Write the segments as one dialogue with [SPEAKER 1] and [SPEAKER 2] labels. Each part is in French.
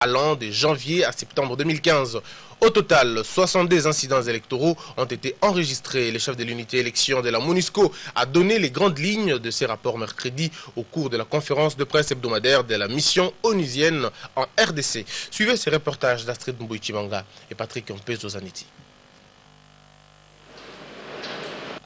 [SPEAKER 1] allant de janvier à septembre 2015. Au total, 62 incidents électoraux ont été enregistrés. Le chef de l'unité élection de la MONUSCO a donné les grandes lignes de ces rapports mercredi au cours de la conférence de presse hebdomadaire de la mission onusienne en RDC. Suivez ces reportages d'Astrid Mbouichimanga et Patrick Mpezo-Zanetti.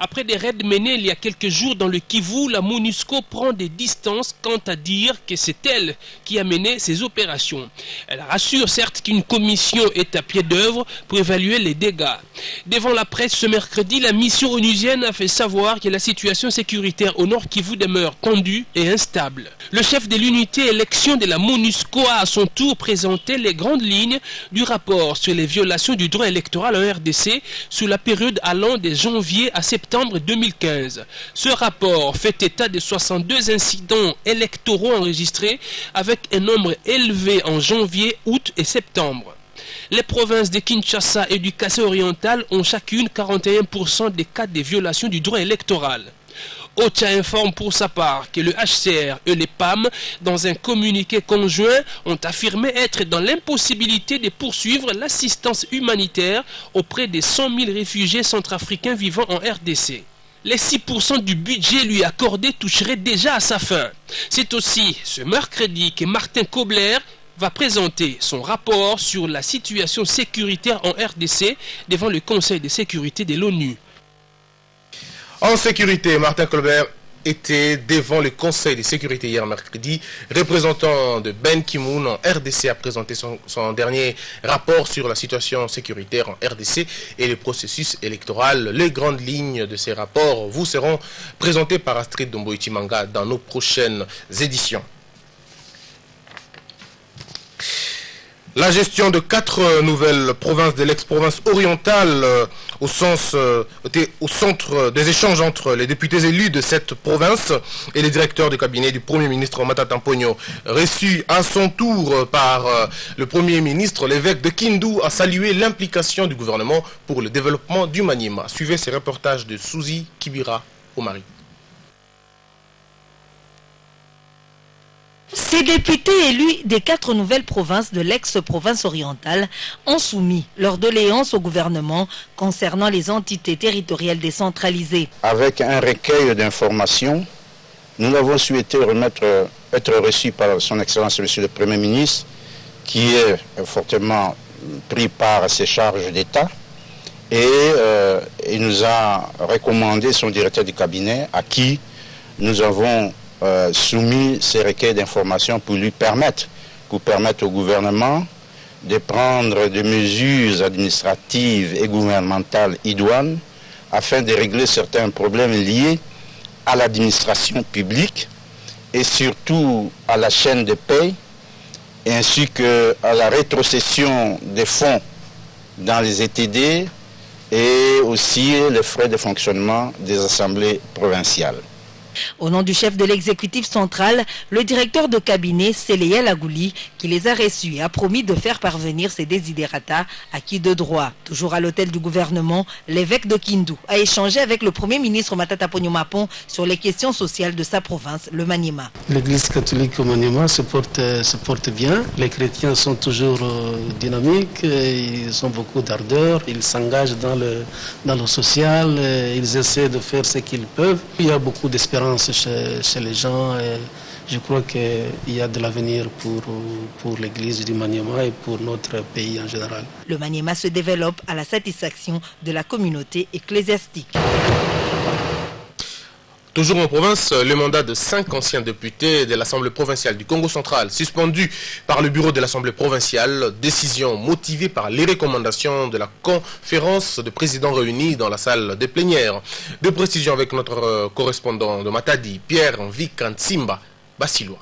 [SPEAKER 2] Après des raids menés il y a quelques jours dans le Kivu, la MONUSCO prend des distances quant à dire que c'est elle qui a mené ces opérations. Elle rassure certes qu'une commission est à pied d'œuvre pour évaluer les dégâts. Devant la presse ce mercredi, la mission onusienne a fait savoir que la situation sécuritaire au Nord Kivu demeure tendue et instable. Le chef de l'unité élection de la MONUSCO a à son tour présenté les grandes lignes du rapport sur les violations du droit électoral en RDC sous la période allant de janvier à septembre 2015. Ce rapport fait état de 62 incidents électoraux enregistrés avec un nombre élevé en janvier, août et septembre. Les provinces de Kinshasa et du Kassai oriental ont chacune 41% des cas de violation du droit électoral. OCHA informe pour sa part que le HCR et les PAM, dans un communiqué conjoint, ont affirmé être dans l'impossibilité de poursuivre l'assistance humanitaire auprès des 100 000 réfugiés centrafricains vivant en RDC. Les 6% du budget lui accordé toucheraient déjà à sa fin. C'est aussi ce mercredi que Martin Kobler va présenter son rapport sur la situation sécuritaire en RDC devant le Conseil de sécurité de l'ONU.
[SPEAKER 1] En sécurité, Martin Colbert était devant le Conseil de sécurité hier mercredi. Représentant de Ben Ki-moon en RDC a présenté son dernier rapport sur la situation sécuritaire en RDC et le processus électoral. Les grandes lignes de ces rapports vous seront présentées par Astrid Mbouichimanga dans nos prochaines éditions. La gestion de 4 nouvelles provinces de l'ex-province orientale au centre des échanges entre les députés élus de cette province et les directeurs de cabinet du Premier ministre Matata Mponyo. Reçu à son tour par le Premier ministre, l'évêque de Kindu a salué l'implication du gouvernement pour le développement du Maniema. Suivez ces reportages de Suzy Kibira Omari.
[SPEAKER 3] Ces députés élus des 4 nouvelles provinces de l'ex-province orientale ont soumis leur doléance au gouvernement concernant les entités territoriales décentralisées.
[SPEAKER 4] Avec un recueil d'informations, nous avons souhaité être reçus par son Excellence Monsieur le Premier ministre, qui est fortement pris par ses charges d'État, et il nous a recommandé son directeur du cabinet, à qui nous avons soumis ces requêtes d'informations pour permettre au gouvernement de prendre des mesures administratives et gouvernementales idoines afin de régler certains problèmes liés à l'administration publique et surtout à la chaîne de paie ainsi qu'à la rétrocession des fonds dans les ETD et aussi les frais de fonctionnement des assemblées provinciales.
[SPEAKER 3] Au nom du chef de l'exécutif central, le directeur de cabinet, Séléa Lagouli, qui les a reçus et a promis de faire parvenir ses desiderata acquis de droit. Toujours à l'hôtel du gouvernement, l'évêque de Kindu a échangé avec le Premier ministre Matata Mponyo Mapon sur les questions sociales de sa province, le Maniema.
[SPEAKER 5] L'église catholique au Maniema se porte bien. Les chrétiens sont toujours dynamiques, ils ont beaucoup d'ardeur, ils s'engagent dans le social, ils essaient de faire ce qu'ils peuvent. Il y a beaucoup d'espérance chez les gens et je crois qu'il y a de l'avenir pour l'église du Maniema et pour notre pays en général.
[SPEAKER 3] Le Maniema se développe à la satisfaction de la communauté ecclésiastique.
[SPEAKER 1] Toujours en province, le mandat de 5 anciens députés de l'Assemblée provinciale du Congo central, suspendu par le bureau de l'Assemblée provinciale, décision motivée par les recommandations de la conférence de présidents réunis dans la salle des plénières. De précision avec notre correspondant de Matadi, Pierre-Envik Nsimba Basilois.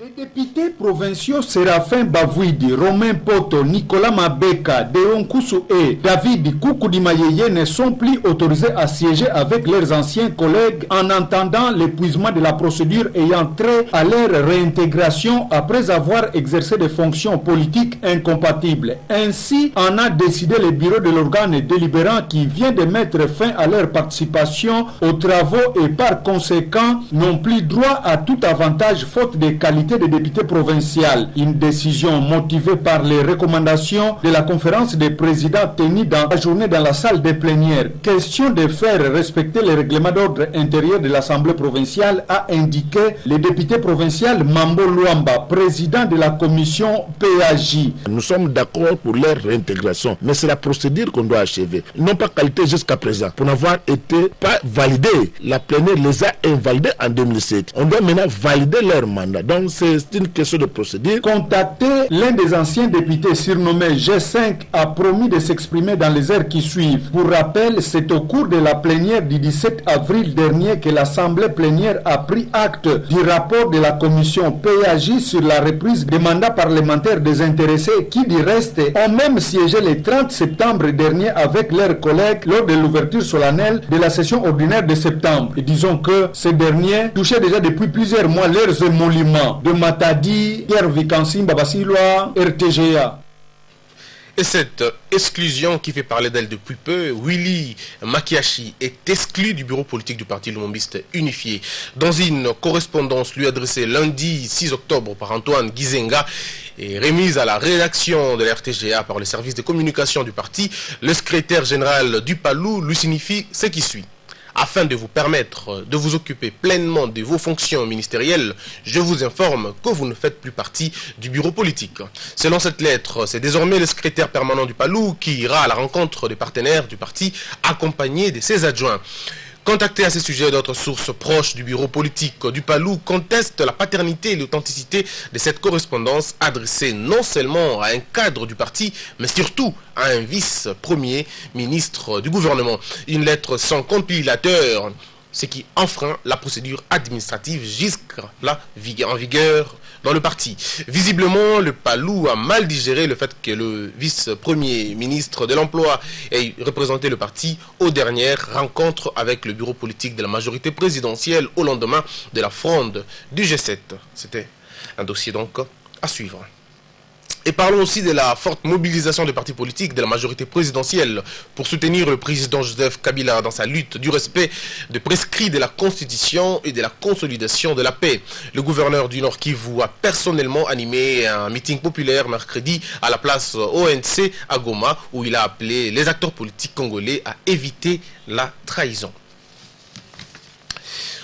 [SPEAKER 6] Les députés provinciaux Séraphin Bavouidi, Romain Poto, Nicolas Mabeka, Deon Koussou et David Koukoudi-Mayeye ne sont plus autorisés à siéger avec leurs anciens collègues en attendant l'épuisement de la procédure ayant trait à leur réintégration après avoir exercé des fonctions politiques incompatibles. Ainsi en a décidé le bureau de l'organe délibérant qui vient de mettre fin à leur participation aux travaux et par conséquent n'ont plus droit à tout avantage faute de qualité comité des députés provincial. Une décision motivée par les recommandations de la conférence des présidents tenue dans la journée dans la salle des plénières. Question de faire respecter les règlements d'ordre intérieur de l'Assemblée provinciale, a indiqué le député provincial Mambo Luamba, président de la commission PAJ.
[SPEAKER 7] Nous sommes d'accord pour leur réintégration, mais c'est la procédure qu'on doit achever. Ils n'ont pas qualité jusqu'à présent pour n'avoir été pas validés. La plénière les a invalidés en 2007. On doit maintenant valider leur mandat. Donc c'est une question de procédure.
[SPEAKER 6] Contacté, l'un des anciens députés surnommé G5 a promis de s'exprimer dans les heures qui suivent. Pour rappel, c'est au cours de la plénière du 17 avril dernier que l'Assemblée plénière a pris acte du rapport de la commission PAJ sur la reprise des mandats parlementaires des intéressés qui, du reste, ont même siégé le 30 septembre dernier avec leurs collègues lors de l'ouverture solennelle de la session ordinaire de septembre. Et disons que ces derniers touchaient déjà depuis plusieurs mois leurs émoluments de Matadi, Pierre Vikansim, Babasiloa, RTGA.
[SPEAKER 1] Et cette exclusion qui fait parler d'elle depuis peu, Willy Makiashi est exclu du bureau politique du parti lumumbiste unifié. Dans une correspondance lui adressée lundi 6 octobre par Antoine Gizenga et remise à la rédaction de la RTGA par le service de communication du parti, le secrétaire général du PALU lui signifie ce qui suit. Afin de vous permettre de vous occuper pleinement de vos fonctions ministérielles, je vous informe que vous ne faites plus partie du bureau politique. Selon cette lettre, c'est désormais le secrétaire permanent du PALU qui ira à la rencontre des partenaires du parti, accompagné de ses adjoints. Contacté à ce sujet, d'autres sources proches du bureau politique du PALU contestent la paternité et l'authenticité de cette correspondance adressée non seulement à un cadre du parti, mais surtout à un vice-premier ministre du gouvernement. Une lettre sans compilateur, ce qui enfreint la procédure administrative jusqu'à en vigueur dans le parti. Visiblement, le PALU a mal digéré le fait que le vice-premier ministre de l'Emploi ait représenté le parti aux dernières rencontres avec le bureau politique de la majorité présidentielle au lendemain de la fronde du G7. C'était un dossier donc à suivre. Et parlons aussi de la forte mobilisation des partis politiques de la majorité présidentielle pour soutenir le président Joseph Kabila dans sa lutte du respect des prescrits de la Constitution et de la consolidation de la paix. Le gouverneur du Nord Kivu a personnellement animé un meeting populaire mercredi à la place ONC à Goma, où il a appelé les acteurs politiques congolais à éviter la trahison.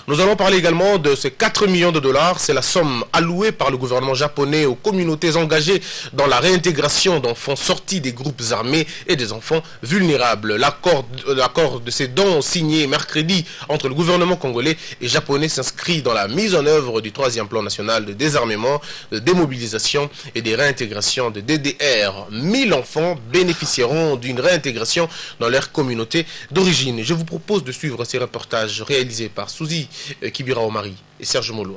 [SPEAKER 1] Nous allons parler également de ces 4 millions de dollars. C'est la somme allouée par le gouvernement japonais aux communautés engagées dans la réintégration d'enfants sortis des groupes armés et des enfants vulnérables. L'accord de ces dons signé mercredi entre le gouvernement congolais et japonais s'inscrit dans la mise en œuvre du 3e plan national de désarmement, de démobilisation et de réintégration de DDR. 1000 enfants bénéficieront d'une réintégration dans leur communauté d'origine. Je vous propose de suivre ces reportages réalisés par Souzi Kibira Omari et Serge Moloa.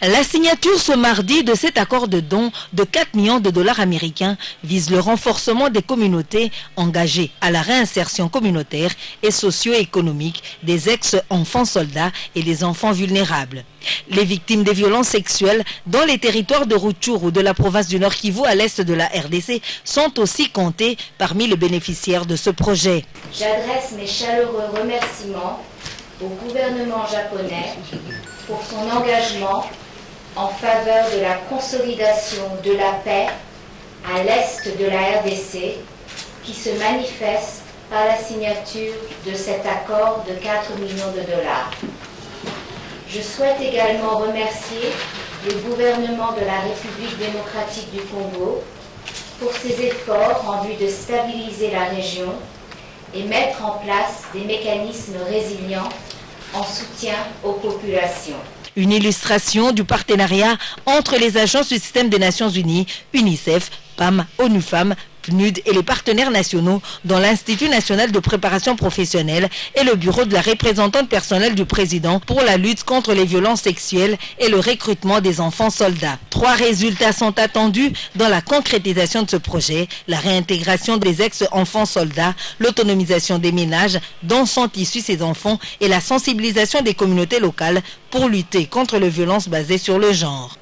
[SPEAKER 3] La signature ce mardi de cet accord de don de 4 millions de dollars américains vise le renforcement des communautés engagées à la réinsertion communautaire et socio-économique des ex-enfants soldats et des enfants vulnérables. Les victimes des violences sexuelles dans les territoires de Rutshuru de la province du Nord Kivu à l'est de la RDC sont aussi comptés parmi les bénéficiaires de ce projet.
[SPEAKER 8] J'adresse mes chaleureux remerciements au gouvernement japonais pour son engagement en faveur de la consolidation de la paix à l'est de la RDC qui se manifeste par la signature de cet accord de 4 millions de dollars. Je souhaite également remercier le gouvernement de la République démocratique du Congo pour ses efforts en vue de stabiliser la région et mettre en place des mécanismes résilients en soutien aux populations.
[SPEAKER 3] Une illustration du partenariat entre les agences du système des Nations Unies, UNICEF, PAM, ONU Femmes, PNUD et les partenaires nationaux dont l'Institut national de préparation professionnelle et le bureau de la représentante personnelle du président pour la lutte contre les violences sexuelles et le recrutement des enfants soldats. 3 résultats sont attendus dans la concrétisation de ce projet: la réintégration des ex-enfants soldats, l'autonomisation des ménages dont sont issus ces enfants et la sensibilisation des communautés locales pour lutter contre les violences basées sur le genre.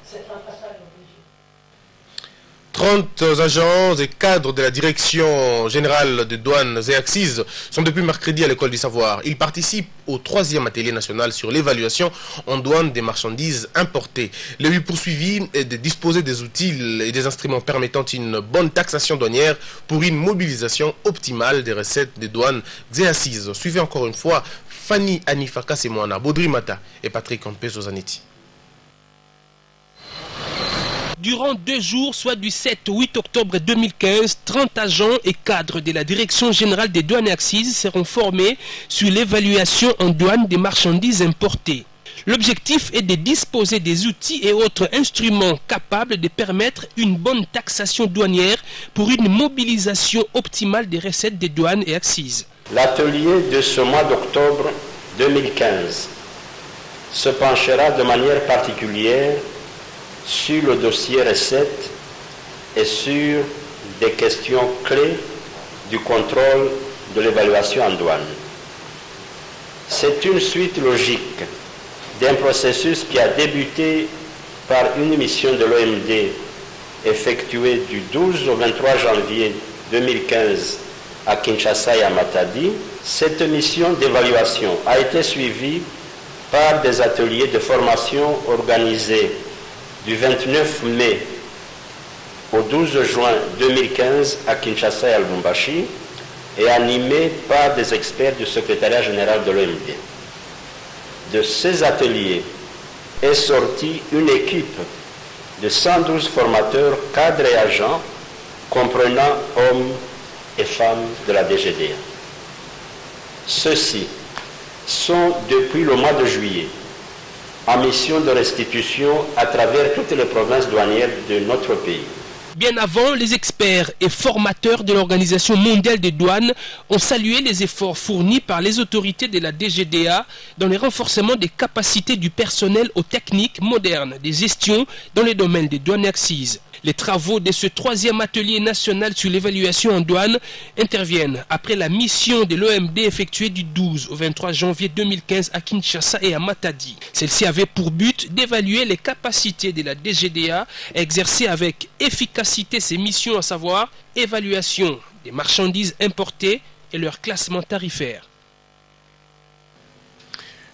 [SPEAKER 1] 30 agents et cadres de la Direction générale des douanes et accises sont depuis mercredi à l'école du savoir. Ils participent au 3e atelier national sur l'évaluation en douane des marchandises importées. Le but poursuivi est de disposer des outils et des instruments permettant une bonne taxation douanière pour une mobilisation optimale des recettes des douanes et accises. Suivez encore une fois Fanny Anifaka Semwana, Baudry Mata et Patrick Ampeso Zanetti.
[SPEAKER 2] Durant 2 jours, soit du 7 au 8 octobre 2015, 30 agents et cadres de la Direction générale des douanes et accises seront formés sur l'évaluation en douane des marchandises importées. L'objectif est de disposer des outils et autres instruments capables de permettre une bonne taxation douanière pour une mobilisation optimale des recettes des douanes et accises.
[SPEAKER 9] L'atelier de ce mois d'octobre 2015 se penchera de manière particulière sur le dossier recettes et sur des questions clés du contrôle de l'évaluation en douane. C'est une suite logique d'un processus qui a débuté par une mission de l'OMD effectuée du 12 au 23 janvier 2015 à Kinshasa et à Matadi. Cette mission d'évaluation a été suivie par des ateliers de formation organisés du 29 mai au 12 juin 2015 à Kinshasa et à Lubumbashi et animés par des experts du secrétariat général de l'OMD. De ces ateliers est sortie une équipe de 112 formateurs, cadres et agents, comprenant hommes et femmes de la DGDA. Ceux-ci sont depuis le mois de juillet en mission de restitution à travers toutes les provinces douanières de notre pays.
[SPEAKER 2] Bien avant, les experts et formateurs de l'Organisation mondiale des douanes ont salué les efforts fournis par les autorités de la DGDA dans le renforcement des capacités du personnel aux techniques modernes de gestion dans les domaines des douanes et accises. Les travaux de ce 3e atelier national sur l'évaluation en douane interviennent après la mission de l'OMD effectuée du 12 au 23 janvier 2015 à Kinshasa et à Matadi. Celle-ci avait pour but d'évaluer les capacités de la DGDA à exercer avec efficacité ses missions, à savoir évaluation des marchandises importées et leur classement tarifaire.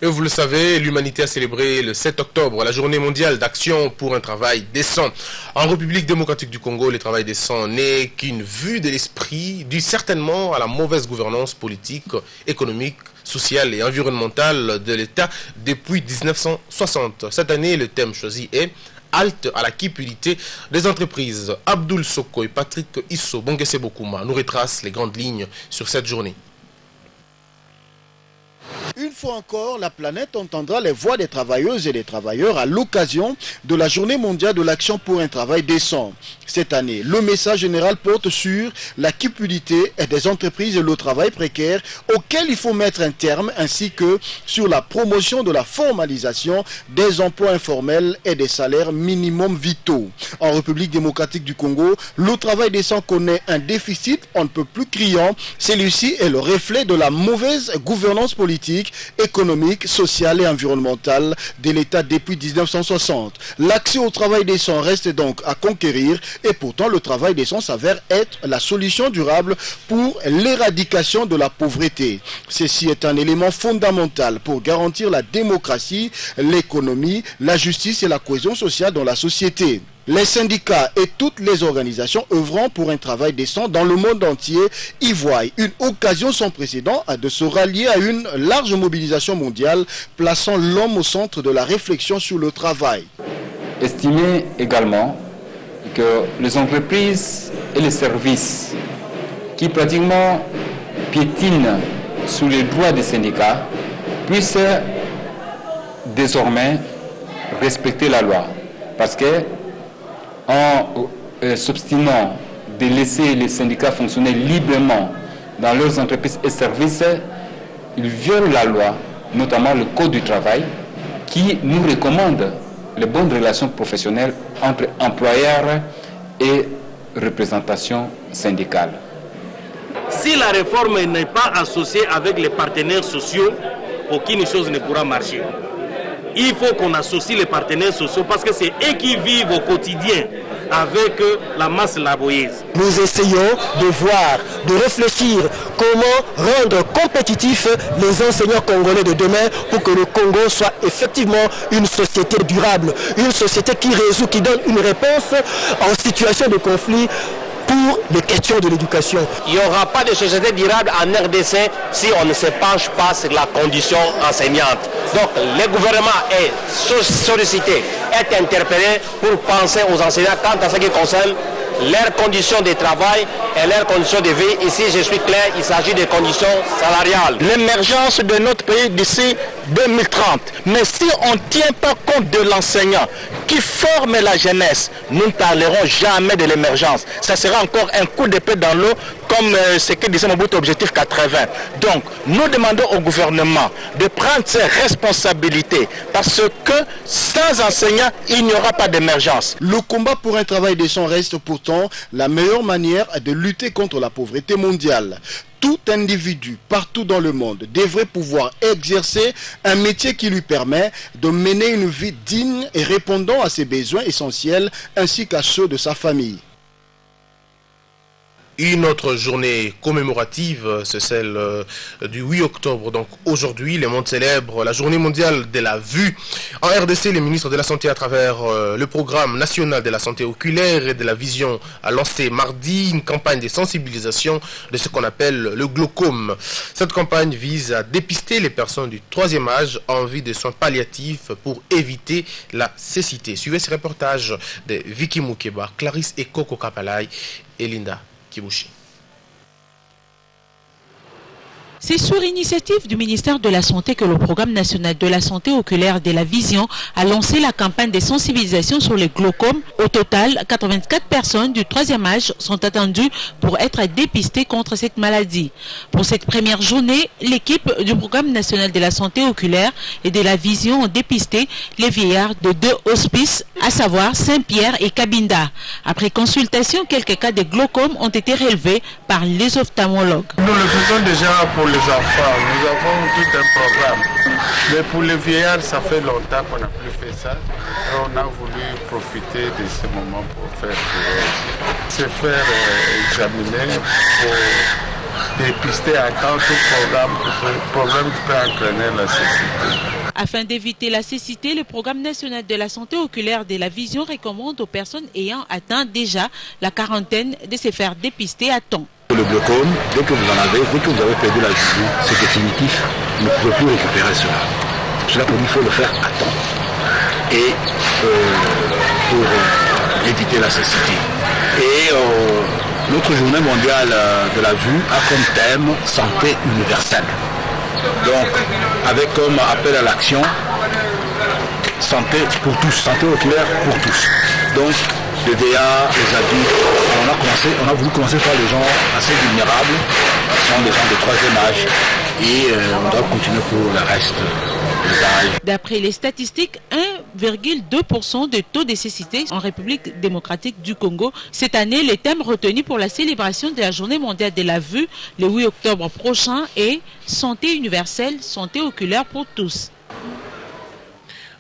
[SPEAKER 1] Et vous le savez, l'humanité a célébré le 7 octobre la journée mondiale d'action pour un travail décent. En République démocratique du Congo, le travail décent n'est qu'une vue de l'esprit due certainement à la mauvaise gouvernance politique, économique, sociale et environnementale de l'État depuis 1960. Cette année, le thème choisi est halte à la cupidité des entreprises. Abdoul Soko et Patrick Isso Bongese Bokuma nous retracent les grandes lignes sur cette journée.
[SPEAKER 10] Une fois encore, la planète entendra les voix des travailleuses et des travailleurs à l'occasion de la Journée mondiale de l'action pour un travail décent. Cette année, le message général porte sur la cupidité des entreprises et le travail précaire auquel il faut mettre un terme, ainsi que sur la promotion de la formalisation des emplois informels et des salaires minimum vitaux. En République démocratique du Congo, le travail décent connaît un déficit on ne peut plus criant. Celui-ci est le reflet de la mauvaise gouvernance politique, économique, sociale et environnementale de l'État depuis 1960. L'accès au travail décent reste donc à conquérir et pourtant le travail décent s'avère être la solution durable pour l'éradication de la pauvreté. Ceci est un élément fondamental pour garantir la démocratie, l'économie, la justice et la cohésion sociale dans la société. Les syndicats et toutes les organisations œuvrant pour un travail décent dans le monde entier y voient une occasion sans précédent de se rallier à une large mobilisation mondiale plaçant l'homme au centre de la réflexion sur le travail.
[SPEAKER 11] Estimer également que les entreprises et les services qui pratiquement piétinent sous les droits des syndicats puissent désormais respecter la loi. Parce que en s'obstinant de laisser les syndicats fonctionner librement dans leurs entreprises et services, ils violent la loi, notamment le Code du travail, qui nous recommande les bonnes relations professionnelles entre employeurs et représentation syndicale.
[SPEAKER 12] Si la réforme n'est pas associée avec les partenaires sociaux, aucune chose ne pourra marcher. Il faut qu'on associe les partenaires sociaux parce que c'est eux qui vivent au quotidien avec la masse laborieuse.
[SPEAKER 13] Nous essayons de voir, de réfléchir comment rendre compétitifs les enseignants congolais de demain pour que le Congo soit effectivement une société durable, une société qui résout, qui donne une réponse en situation de conflit pour les questions de l'éducation.
[SPEAKER 14] Il n'y aura pas de société durable en RDC si on ne se penche pas sur la condition enseignante. Donc le gouvernement est sollicité, est interpellé pour penser aux enseignants quant à ce qui concerne leurs conditions de travail et leurs conditions de vie. Ici, je suis clair, il s'agit des conditions salariales.
[SPEAKER 15] L'émergence de notre pays d'ici 2030. Mais si on ne tient pas compte de l'enseignant qui forme la jeunesse, nous ne parlerons jamais de l'émergence. Ça sera encore un coup d'épée dans l'eau, comme ce que disait Mobutu Objectif 80. Donc, nous demandons au gouvernement de prendre ses responsabilités parce que sans enseignants, il n'y aura pas d'émergence.
[SPEAKER 10] Le combat pour un travail décent reste pourtant la meilleure manière de lutter contre la pauvreté mondiale. Tout individu, partout dans le monde, devrait pouvoir exercer un métier qui lui permet de mener une vie digne et répondant à ses besoins essentiels ainsi qu'à ceux de sa famille.
[SPEAKER 1] Une autre journée commémorative, c'est celle du 8 octobre. Donc aujourd'hui, le monde célèbre la journée mondiale de la vue. En RDC, le ministre de la Santé, à travers le programme national de la santé oculaire et de la vision, a lancé mardi une campagne de sensibilisation de ce qu'on appelle le glaucome. Cette campagne vise à dépister les personnes du 3e âge en vue de soins palliatifs pour éviter la cécité. Suivez ce reportage de Vicky Moukeba, Clarisse et Coco Kapalai et Linda Kibushi.
[SPEAKER 16] C'est sur initiative du ministère de la Santé que le programme national de la santé oculaire de la vision a lancé la campagne de sensibilisation sur le glaucome. Au total, 84 personnes du 3e âge sont attendues pour être dépistées contre cette maladie. Pour cette première journée, l'équipe du programme national de la santé oculaire et de la vision ont dépisté les vieillards de 2 hospices, à savoir Saint-Pierre et Cabinda. Après consultation, quelques cas de glaucome ont été relevés par les ophtalmologues.
[SPEAKER 17] Nous le faisons déjà pour les enfants, nous avons tout un programme. Mais pour les vieillards, ça fait longtemps qu'on n'a plus fait ça. Et on a voulu profiter de ce moment pour se faire examiner, pour dépister à temps tout problème qui peut entraîner la cécité.
[SPEAKER 16] Afin d'éviter la cécité, le programme national de la santé oculaire de la vision recommande aux personnes ayant atteint déjà la quarantaine de se faire dépister à temps.
[SPEAKER 18] Le glaucome, dès que vous en avez, dès que vous avez perdu la vision, c'est définitif, vous ne pouvez plus récupérer cela. C'est cela qu'il faut le faire à temps. Et pour éviter la cécité. Et notre journée mondiale de la vue a comme thème santé universelle. Donc, avec comme appel à l'action, santé pour tous, santé oculaire pour tous. Donc, les vieillards, les adultes, on a voulu commencer par les gens assez vulnérables, qui sont des gens de 3e âge, et on doit continuer pour le reste des âges.
[SPEAKER 16] D'après les statistiques, 1,2% de taux de cécité en République démocratique du Congo. Cette année, le thème retenu pour la célébration de la journée mondiale de la vue, le 8 octobre prochain, est santé universelle, santé oculaire pour tous.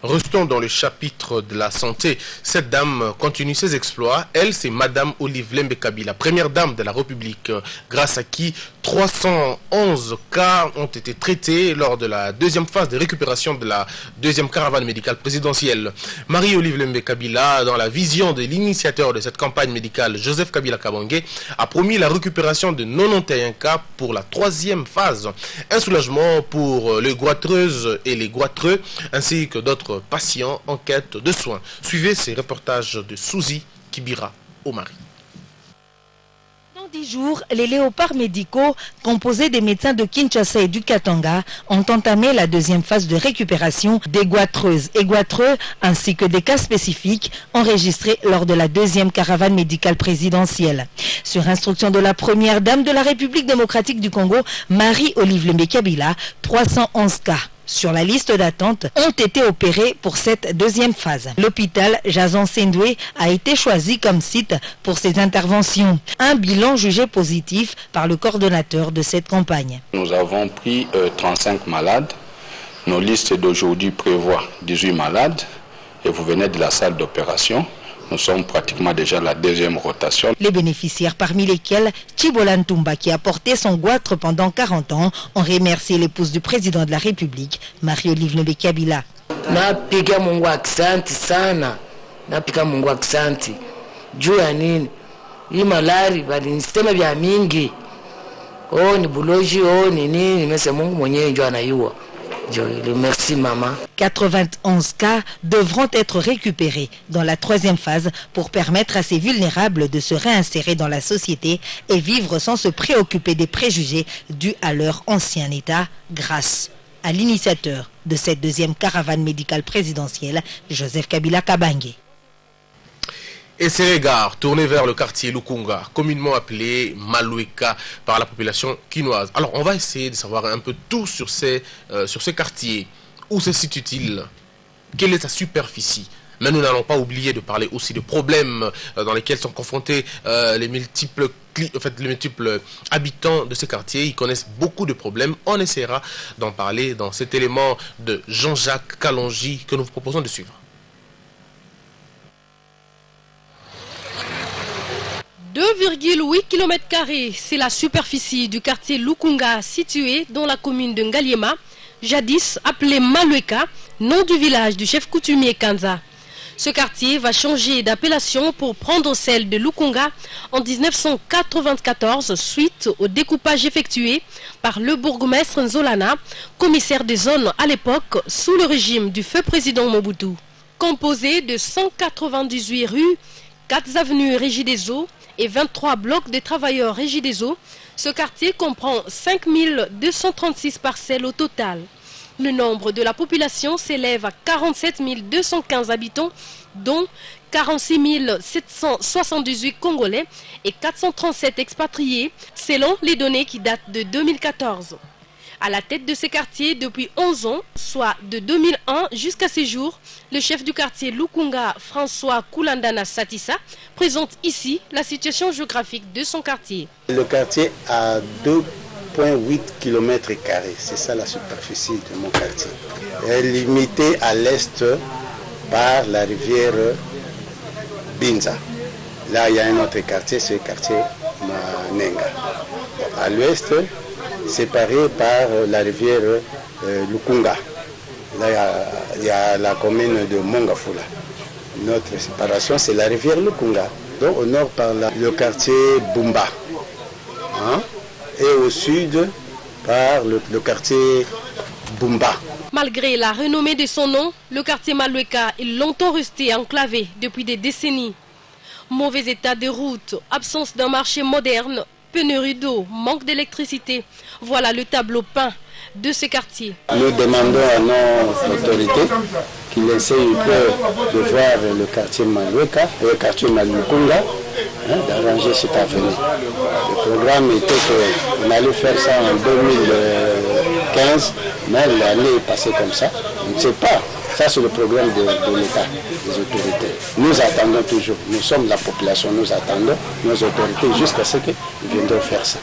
[SPEAKER 1] Restons dans le chapitre de la santé. Cette dame continue ses exploits. Elle, c'est Madame Olive Lembe Kabila, première dame de la République, grâce à qui 311 cas ont été traités lors de la 2e phase de récupération de la 2e caravane médicale présidentielle. Marie-Olive Lembe Kabila, dans la vision de l'initiateur de cette campagne médicale, Joseph Kabila Kabange, a promis la récupération de 91 cas pour la 3e phase. Un soulagement pour les goitreuses et les goitreux, ainsi que d'autres patients en quête de soins. Suivez ces reportages de Souzi Kibira Omari.
[SPEAKER 3] Dans 10 jours, les léopards médicaux, composés des médecins de Kinshasa et du Katanga, ont entamé la 2e phase de récupération des goitreuses et goitreux, ainsi que des cas spécifiques enregistrés lors de la 2e caravane médicale présidentielle. Sur instruction de la première dame de la République démocratique du Congo, Marie-Olive Lembe Kabila, 311 cas sur la liste d'attente ont été opérés pour cette 2e phase. L'hôpital Jason Sendoué a été choisi comme site pour ces interventions. Un bilan jugé positif par le coordonnateur de cette campagne.
[SPEAKER 4] Nous avons pris 35 malades. Nos listes d'aujourd'hui prévoient 18 malades. Et vous venez de la salle d'opération.
[SPEAKER 18] Nous sommes pratiquement déjà à la deuxième rotation.
[SPEAKER 3] Les bénéficiaires, parmi lesquels Chibola Ntumba, qui a porté son goitre pendant 40 ans, ont remercié l'épouse du président de la République, Marie-Olive Nebekabila.
[SPEAKER 19] Napiga Mungu aksanti sana. Napiga Mungu aksanti. Juu ya nini? Hii malari balinisema vya mingi. Oh ni buloji, oh ni nini, nimesema Mungu mwenyewe ndio anayua. Merci maman.
[SPEAKER 3] 91 cas devront être récupérés dans la troisième phase pour permettre à ces vulnérables de se réinsérer dans la société et vivre sans se préoccuper des préjugés dus à leur ancien état grâce à l'initiateur de cette deuxième caravane médicale présidentielle, Joseph Kabila Kabange.
[SPEAKER 1] Et ses regards tournés vers le quartier Lukunga, communément appelé Malueka par la population quinoise. Alors on va essayer de savoir un peu tout sur ces quartiers. Où se situe-t-il? Quelle est sa superficie? Mais nous n'allons pas oublier de parler aussi de problèmes dans lesquels sont confrontés les multiples habitants de ces quartiers. Ils connaissent beaucoup de problèmes. On essaiera d'en parler dans cet élément de Jean-Jacques Kalonji que nous vous proposons de suivre.
[SPEAKER 20] 2,8 km², c'est la superficie du quartier Lukunga situé dans la commune de Ngaliema, jadis appelé Malueka, nom du village du chef coutumier Kanza. Ce quartier va changer d'appellation pour prendre celle de Lukunga en 1994 suite au découpage effectué par le bourgmestre Nzolana, commissaire des zones à l'époque sous le régime du feu président Mobutu. Composé de 198 rues, 4 avenues Régideso et 23 blocs de travailleurs Régideso, ce quartier comprend 5236 parcelles au total. Le nombre de la population s'élève à 47 215 habitants, dont 46 778 Congolais et 437 expatriés, selon les données qui datent de 2014. À la tête de ces quartiers depuis 11 ans, soit de 2001 jusqu'à ces jours, le chef du quartier Lukunga, François Koulandana Satissa, présente ici la situation géographique de son quartier.
[SPEAKER 21] Le quartier a 2,8 km², c'est ça la superficie de mon quartier. Elle est limitée à l'est par la rivière Binza. Là, il y a un autre quartier, c'est le quartier Manenga. À l'ouest, séparé par la rivière Lukunga. Là, il y a la commune de Mongafula. Notre séparation, c'est la rivière Lukunga. Donc, au nord, par le quartier Bumba. Hein? Et au sud, par le quartier Bumba.
[SPEAKER 20] Malgré la renommée de son nom, le quartier Malueka est longtemps resté enclavé depuis des décennies. Mauvais état de route, absence d'un marché moderne, pénurie d'eau, manque d'électricité. Voilà le tableau peint de ce quartier.
[SPEAKER 21] Nous demandons à nos autorités qu'ils essayent un peu de voir le quartier Malueka, le quartier Malukunga, d'arranger cette avenue. Le programme était qu'on allait faire ça en 2015, mais l'année est passée comme ça. On ne sait pas. Ça, c'est le programme de l'État, des autorités. Nous attendons toujours. Nous sommes la population, nous attendons nos autorités jusqu'à ce qu'ils viendront faire ça.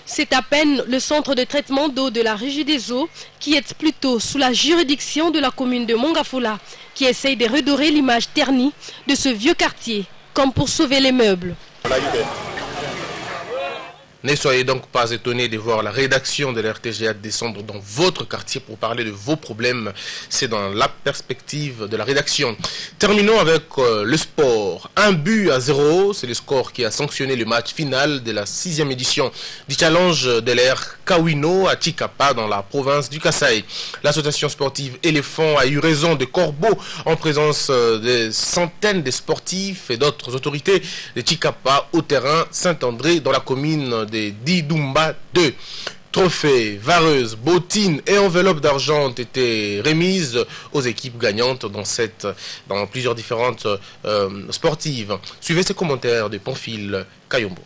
[SPEAKER 20] C'est à peine le centre de traitement d'eau de la Régie des eaux qui est plutôt sous la juridiction de la commune de Mongafula qui essaye de redorer l'image ternie de ce vieux quartier, comme pour sauver les meubles.
[SPEAKER 1] Ne soyez donc pas étonnés de voir la rédaction de l'RTGA descendre dans votre quartier pour parler de vos problèmes. C'est dans la perspective de la rédaction. Terminons avec le sport. 1-0, c'est le score qui a sanctionné le match final de la 6e édition du challenge de l'ère Kawino à Chikapa dans la province du Kasaï. L'association sportive Éléphant a eu raison de corbeaux en présence de centaines de sportifs et d'autres autorités de Chikapa au terrain Saint-André dans la commune de Didumba 2. Trophées, vareuses, bottines et enveloppes d'argent ont été remises aux équipes gagnantes dans plusieurs différentes sportives. Suivez ces commentaires de Pamphile Kayombo.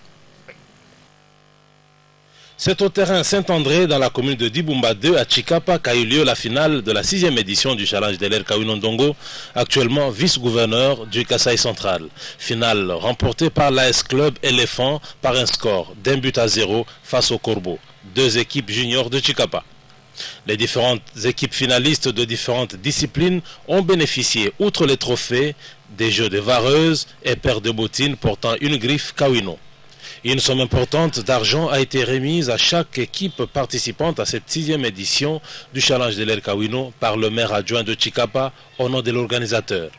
[SPEAKER 22] C'est au terrain Saint-André, dans la commune de Dibumba 2, à Chikapa, qu'a eu lieu la finale de la 6e édition du challenge de l'ère Kawino Ndongo, actuellement vice-gouverneur du Kasaï central. Finale remportée par l'AS Club Éléphant par un score d'1-0 face au Corbeau, deux équipes juniors de Chikapa. Les différentes équipes finalistes de différentes disciplines ont bénéficié, outre les trophées, des jeux de vareuse et paires de bottines portant une griffe Kawino. Une somme importante d'argent a été remise à chaque équipe participante à cette 6e édition du Challenge de l'Air Kawino par le maire adjoint de Chikapa au nom de l'organisateur.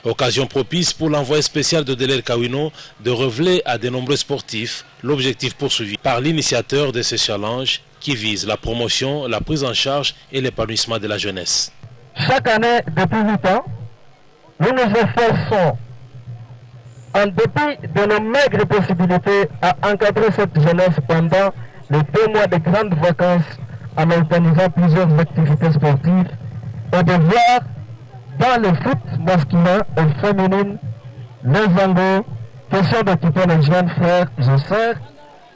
[SPEAKER 22] Occasion propice pour l'envoyé spécial de Deler Kawino de révéler à de nombreux sportifs l'objectif poursuivi par l'initiateur de ce challenge qui vise la promotion, la prise en charge et l'épanouissement de la jeunesse.
[SPEAKER 5] Chaque année, depuis 8 ans, nous nous efforçons, en dépit de nos maigres possibilités, à encadrer cette jeunesse pendant les 2 mois de grandes vacances en organisant plusieurs activités sportives et de voir dans le foot masculin et féminin les angles, question d'équiper les jeunes frères et sœurs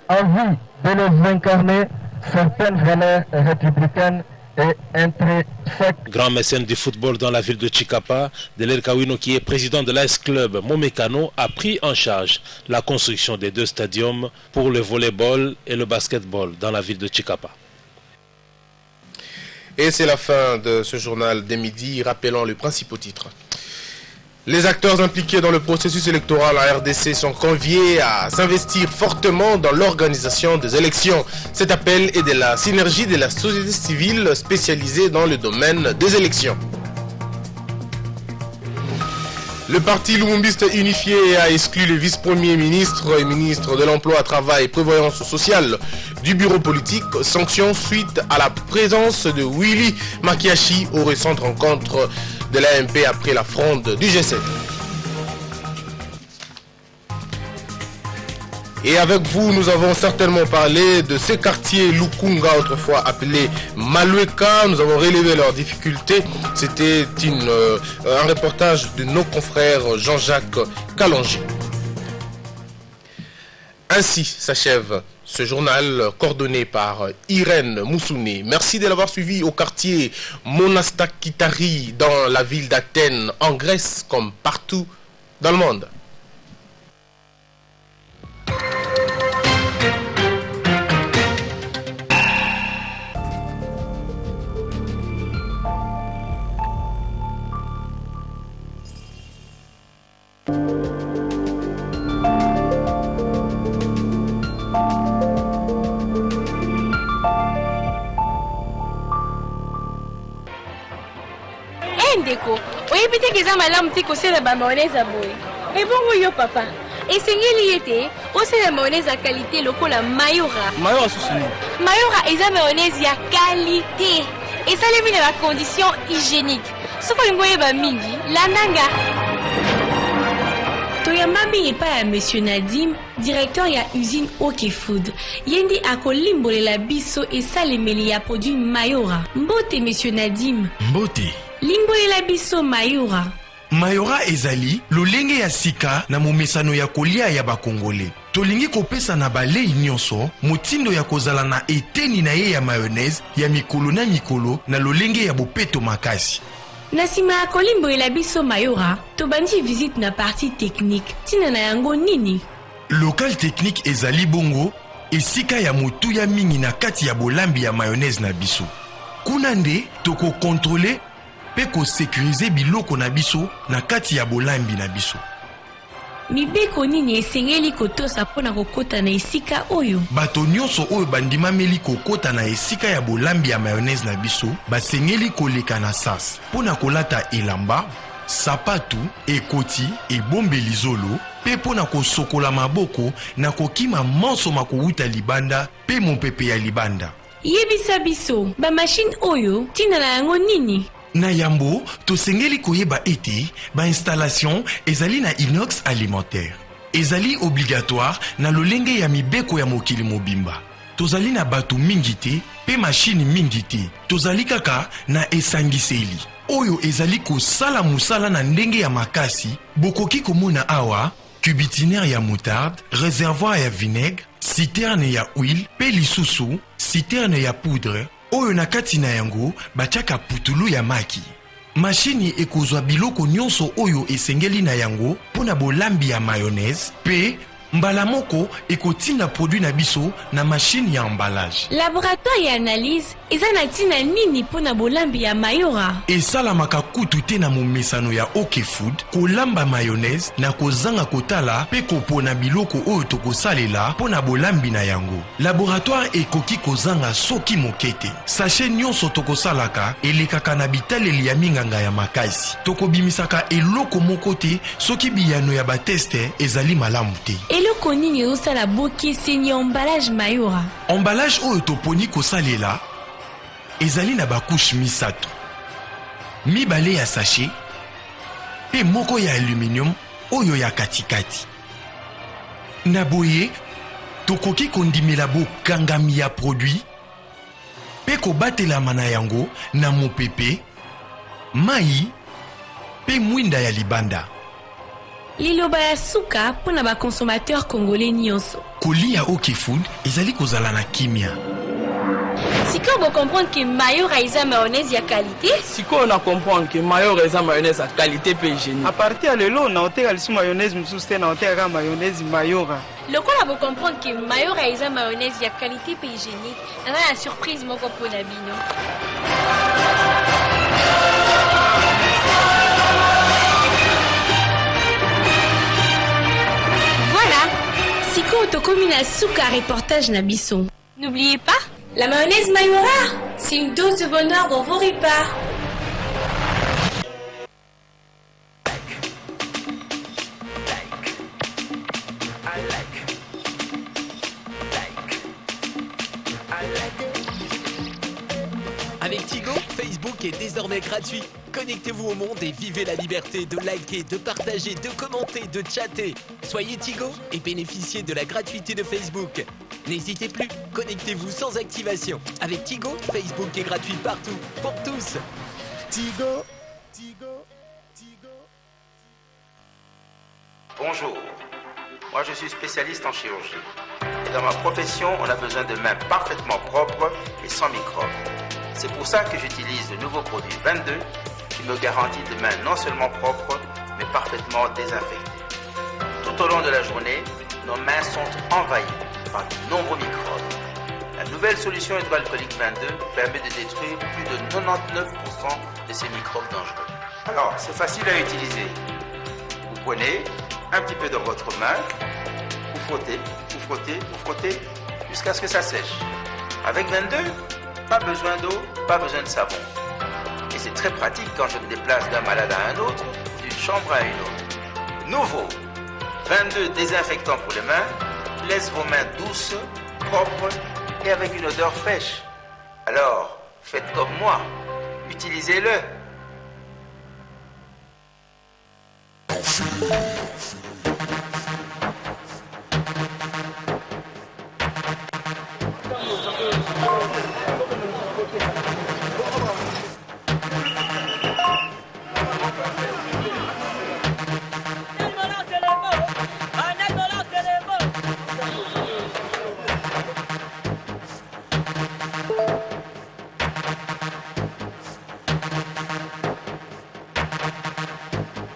[SPEAKER 5] en vue de les incarner certaines valeurs républicaines et intrinsèques.
[SPEAKER 22] Grand mécène du football dans la ville de Chikapa, Deler Kawino, qui est président de l'AS Club Momekano, a pris en charge la construction des 2 stadiums pour le volleyball et le basketball dans la ville de Chikapa.
[SPEAKER 1] Et c'est la fin de ce journal des midis, rappelant les principaux titres. Les acteurs impliqués dans le processus électoral en RDC sont conviés à s'investir fortement dans l'organisation des élections. Cet appel est de la synergie de la société civile spécialisée dans le domaine des élections. Le parti Lumumbiste unifié a exclu le vice-premier ministre et ministre de l'Emploi, Travail et Prévoyance sociale du bureau politique, sanction suite à la présence de Willy Makiashi aux récentes rencontres de l'AMP après la fronde du G7. Et avec vous, nous avons certainement parlé de ces quartiers Lukunga, autrefois appelés Malueka. Nous avons relevé leurs difficultés. C'était un reportage de nos confrères Jean-Jacques Kalonji. Ainsi s'achève ce journal coordonné par Irène Moussouné. Merci de l'avoir suivi au quartier Monastakitari dans la ville d'Athènes, en Grèce, comme partout dans le monde.
[SPEAKER 7] Ndeko, oyebite keza malamu te kosala ba mayonnaise boye. Et bon yo papa. Esengeli ete osala mayonnaise à qualité lokola Mayora.
[SPEAKER 12] Mayora susuni.
[SPEAKER 7] Mayora eza mayonnaise ya qualité. Et ça les met dans la condition hygiénique. Soko lingoye ba mingi, landanga.
[SPEAKER 23] Toyamba mingi pa ya Monsieur Nadim, directeur ya usine OK Food. Yendi akolimbolela biso esalemeli ya produit Mayora. Mbote Monsieur Nadim.
[SPEAKER 24] Mbote.
[SPEAKER 23] Limbolela biso Mayora.
[SPEAKER 24] Mayora ezali lolenge ya sika na momesano ya kolia ya bakongole. Tolingi kopesa na balei nyonso motindo ya kozala na eteni na ye ya mayonnaise ya mikolo na mikolo na lolenge ya bopeto makasi.
[SPEAKER 23] Na sima ya kolimbolela biso Mayora, tobandi visite na partie technique. Tina na yango nini?
[SPEAKER 24] Local technique ezali bongo esika ya motu ya mingi na kati ya bolambi ya mayonnaise na biso. Kuna nde toko kontrole pe ko sécuriser biloko na biso na kati ya bolambi na biso.
[SPEAKER 23] Mibeko nini esengeli kotosa pona kokota na esika oyo?
[SPEAKER 24] Bato nyonso oyo bandimameli kokota na esika ya bolambi ya mayonnaise na biso basengeli koleka na sas pona kolata elamba, sapatu, ekoti, ebombeli zolo pe pona kosokola maboko na kokima monso makouta libanda pe mopepe ya libanda.
[SPEAKER 23] Yebisa biso, ba machine oyo tina na yango nini?
[SPEAKER 24] Na yambo, tosengeli koyeba ete ba installation ezali na inox alimentaire. Ezali obligatoire na lolenge ya mibeko ya mokili mobimba. Tozali na batu mingi te pe machine mingi te. Tozali kaka na esangiseli. Oyo ezali kosala musala na ndenge ya makasi, bokoki komona awa cubitinaire ya moutarde, réservoir ya vinaigre, citerne ya huile, pe lisusu citerne ya poudre. Oyo na kati na yango batiaka putulu ya maki. Machine ekozwa biloko nyonso oyo esengeli na yango pona bolambi ya mayonnaise pe mbala moko ekotina produit na biso na machine ya emballage.
[SPEAKER 23] Laboratoire et analyse eza na tina nini pona bolambi ya Mayora.
[SPEAKER 24] Esalamaka kutu te na momesano ya OK Food kolamba mayonnaise na kozanga kotala pe kopona biloko oyo tokosalela pona bolambi na yango. Laboratoire ekoki kozanga soki mokete. Sachet nyonso tokosalaka elekaka na bitaleli ya minganga ya makasi. Tokobimisaka eloko moko te soki biyano ya bateste ezali malamu te.
[SPEAKER 23] Eloko nini osala boki seni emballage Mayora.
[SPEAKER 24] Emballage oyo toponi kosalela ezali na bakouche misato. Mibale ya sachet pe moko ya aluminium oyo ya katikati. Na boye tokoki kondimela bokangami ya produit pe kobatelama na yango na mopepe, mai pe mwinda ya libanda.
[SPEAKER 23] Liloba ya suka pona ba consommateur congolais nyonso.
[SPEAKER 24] Kolia OK Food ezali kozala na kimia.
[SPEAKER 7] Siko on comprendre que Mayora eza mayonnaise ya qualité.
[SPEAKER 2] Siko on a comprendre que Mayora eza mayonnaise ya qualité pe hygiénique. À partir de là, na oteka lisu mayonnaise mususte na oteka mayonnaise Mayora.
[SPEAKER 7] Lokola bo comprendre que Mayora eza mayonnaise ya qualité pe hygiénique. Na la surprise moko pona bino. Voilà.
[SPEAKER 23] Siko tokomina suka reportage na biso.
[SPEAKER 7] N'oubliez pas,
[SPEAKER 23] la mayonnaise Mayora, c'est une dose de bonheur dans vos repas.
[SPEAKER 6] Avec Tigo, Facebook est désormais gratuit. Connectez-vous au monde et vivez la liberté de liker, de partager, de commenter, de chatter. Soyez Tigo et bénéficiez de la gratuité de Facebook. N'hésitez plus, connectez-vous sans activation. Avec Tigo, Facebook est gratuit partout, pour tous.
[SPEAKER 10] Tigo.
[SPEAKER 8] Bonjour, moi je suis spécialiste en chirurgie. Et dans ma profession, on a besoin de mains parfaitement propres et sans microbes. C'est pour ça que j'utilise le nouveau produit 22 qui me garantit de mains non seulement propres, mais parfaitement désinfectées. Tout au long de la journée, nos mains sont envahies par de nombreux microbes. La nouvelle solution hydroalcoolique 22 permet de détruire plus de 99% de ces microbes dangereux. Alors, c'est facile à utiliser. Vous prenez un petit peu dans votre main, vous frottez, jusqu'à ce que ça sèche. Avec 22, pas besoin d'eau, pas besoin de savon. Et c'est très pratique quand je me déplace d'un malade à un autre, d'une chambre à une autre. Nouveau, 22 désinfectants pour les mains, laisse vos mains douces, propres et avec une odeur fraîche. Alors, faites comme moi, utilisez-le.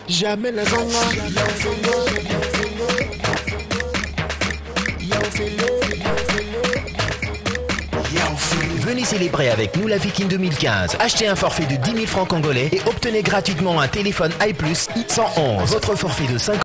[SPEAKER 9] Jamais la zanga.
[SPEAKER 6] Venez célébrer avec nous la Viking 2015. Achetez un forfait de 10 000 francs congolais et obtenez gratuitement un téléphone i+, i111. Votre forfait de 5